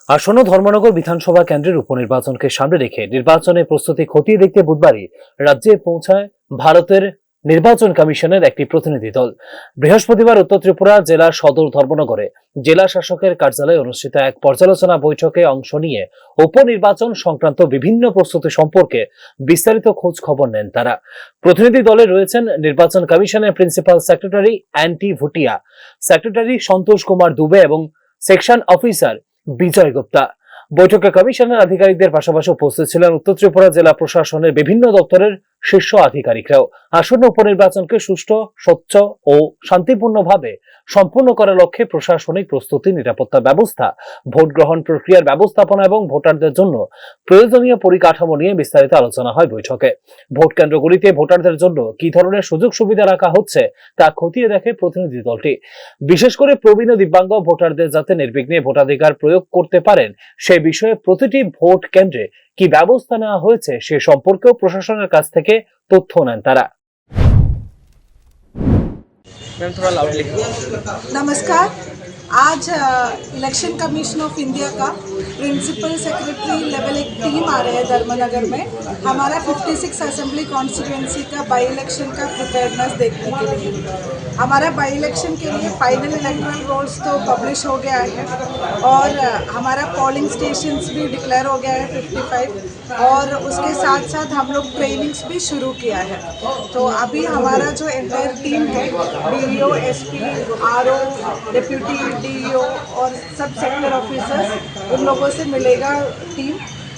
আসন্ন ধর্মনগর বিধানসভা কেন্দ্রের উপনির্বাচনকে সামনে রেখে নির্বাচনে প্রস্তুতি খতিয়ে দেখতে বুধবারই রাজ্যে পৌঁছায় ভারতের নির্বাচন কমিশনের একটি প্রতিনিধি দল। বৃহস্পতিবার উত্তর ত্রিপুরা জেলার সদর ধর্মনগরে জেলা শাসকের কার্যালয়ে অনুষ্ঠিত এক পর্যালোচনা বৈঠকে অংশ নিয়ে উপনির্বাচন সংক্রান্ত বিভিন্ন প্রস্তুতি সম্পর্কে বিস্তারিত খোঁজ খবর নেন তারা। প্রতিনিধি দলে রয়েছেন নির্বাচন কমিশনের principal secretary Anti Bhutia, secretary Santosh Kumar Dubey এবং সেকশন অফিসার বিজয় গুপ্তা। বৈঠকে কমিশনের আধিকারিকদের পাশাপাশি উপস্থিত ছিলেন উত্তর ত্রিপুরা জেলা প্রশাসনের বিভিন্ন দপ্তরের শীর্ষ আধিকারিকরাও। আসন্ন উপনির্বাচনকে সুষ্ঠু, স্বচ্ছ ও শান্তিপূর্ণভাবে সম্পূর্ণ করার লক্ষ্যে প্রশাসনিক প্রস্তুতি, নিরাপত্তা ব্যবস্থা, ভোট গ্রহণ প্রক্রিয়ার ব্যবস্থাপনা এবং ভোটারদের জন্য প্রয়োজনীয় পরিকাঠামো নিয়ে বিস্তারিত আলোচনা হয় বৈঠকে। ভোট কেন্দ্রগুলিতে ভোটারদের জন্য কি ধরনের সুযোগ সুবিধা রাখা হচ্ছে তা খতিয়ে দেখে প্রতিনিধি দলটি। বিশেষ করে প্রবীণ ও দিব্যাঙ্গ ভোটারদের যাতে নির্বিঘ্নে ভোটাধিকার প্রয়োগ করতে পারেন সে বিষয়ে প্রতিটি ভোট কেন্দ্রে কি ব্যবস্থা নেওয়া হয়েছে সে সম্পর্কেও প্রশাসনের কাছ থেকে তথ্য নেন তারা। नमस्कार। आज इलेक्शन कमीशन ऑफ इंडिया का प्रिंसिपल सेक्रेटरी लेवल एक टीम आ रहे हैं धर्मनगर में। हमारा 56 असेंबली कॉन्स्टिट्यूंसी का बाई इलेक्शन का प्रिपेयरनेस देखने के लिए। हमारा बाई इलेक्शन के लिए फाइनल इलेक्टरल रोल्स तो पब्लिश हो गया है और हमारा पोलिंग स्टेशंस भी डिक्लेयर हो गया है 55, और उसके साथ साथ हम लोग ट्रेनिंग्स भी शुरू किया है। तो अभी हमारा जो एंटायर टीम है, DEO, SP, RO, deputy DEO और सब सेक्टर ऑफिसर्स, उन लोगों से मिलेगा टीम।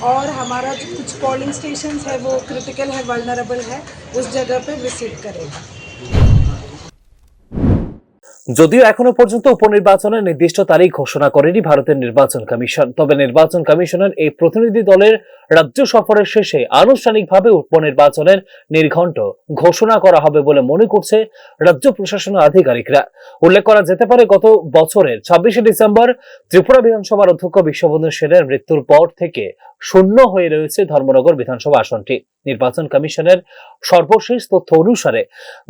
और हमारा जो कुछ पोलिंग स्टेशंस है वो क्रिटिकल है, वल्नरेबल है, उस जगह पे विजिट करेगा। যদিও এখনো পর্যন্ত উপনির্বাচনের নির্দিষ্ট তারিখ ঘোষণা করেনি ভারতের নির্বাচন কমিশন, তবে নির্বাচন কমিশনের এই প্রতিনিধি দলের রাজ্য সফরের শেষে আনুষ্ঠানিকভাবে উপনির্বাচনের নির্ঘণ্ট ঘোষণা করা হবে বলে মনে করছে রাজ্য প্রশাসনের আধিকারিকরা। উল্লেখ করা যেতে পারে, গত বছরের 26শে ডিসেম্বর ত্রিপুরা বিধানসভার অধ্যক্ষ বিশ্ববন্ধু সেনের মৃত্যুর পর থেকে শূন্য হয়ে রয়েছে ধর্মনগর বিধানসভা আসনটি। নির্বাচন কমিশনের সর্বশেষ তথ্য অনুসারে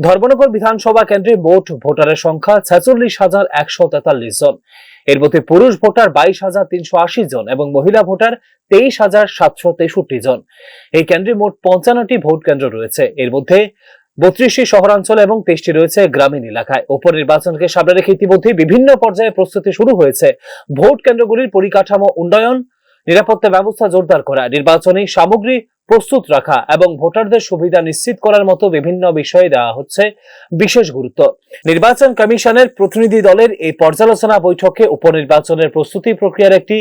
ধর্মনগর বিধানসভা কেন্দ্রে মোট ভোটারের সংখ্যা 46,143 জন। এর মধ্যে পুরুষ ভোটার 22,380 জন এবং মহিলা ভোটার 23,763 জন। এই কেন্দ্রে মোট 55টি ভোট কেন্দ্র রয়েছে। এর মধ্যে 32টি শহরাঞ্চল এবং 23টি রয়েছে গ্রামীণ এলাকায়। উপনির্বাচনকে সামনে রেখে ইতিমধ্যে বিভিন্ন পর্যায়ে প্রস্তুতি শুরু হয়েছে। ভোট কেন্দ্রগুলির পরিকাঠামো উন্নয়ন, নিরাপত্তা ব্যবস্থা জোরদার করা, নির্বাচনী সামগ্রী প্রস্তুত রাখা এবং ভোটারদের সুবিধা নিশ্চিত করার মতো বিভিন্ন বিষয়ে দেওয়া হচ্ছে বিশেষ গুরুত্ব। নির্বাচন কমিশনের প্রতিনিধি দলের এই পর্যালোচনা বৈঠকে উপনির্বাচনের প্রস্তুতি প্রক্রিয়ার একটি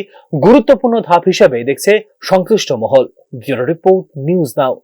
গুরুত্বপূর্ণ ধাপ হিসেবে দেখছে সংশ্লিষ্ট মহল। Bureau report, news now.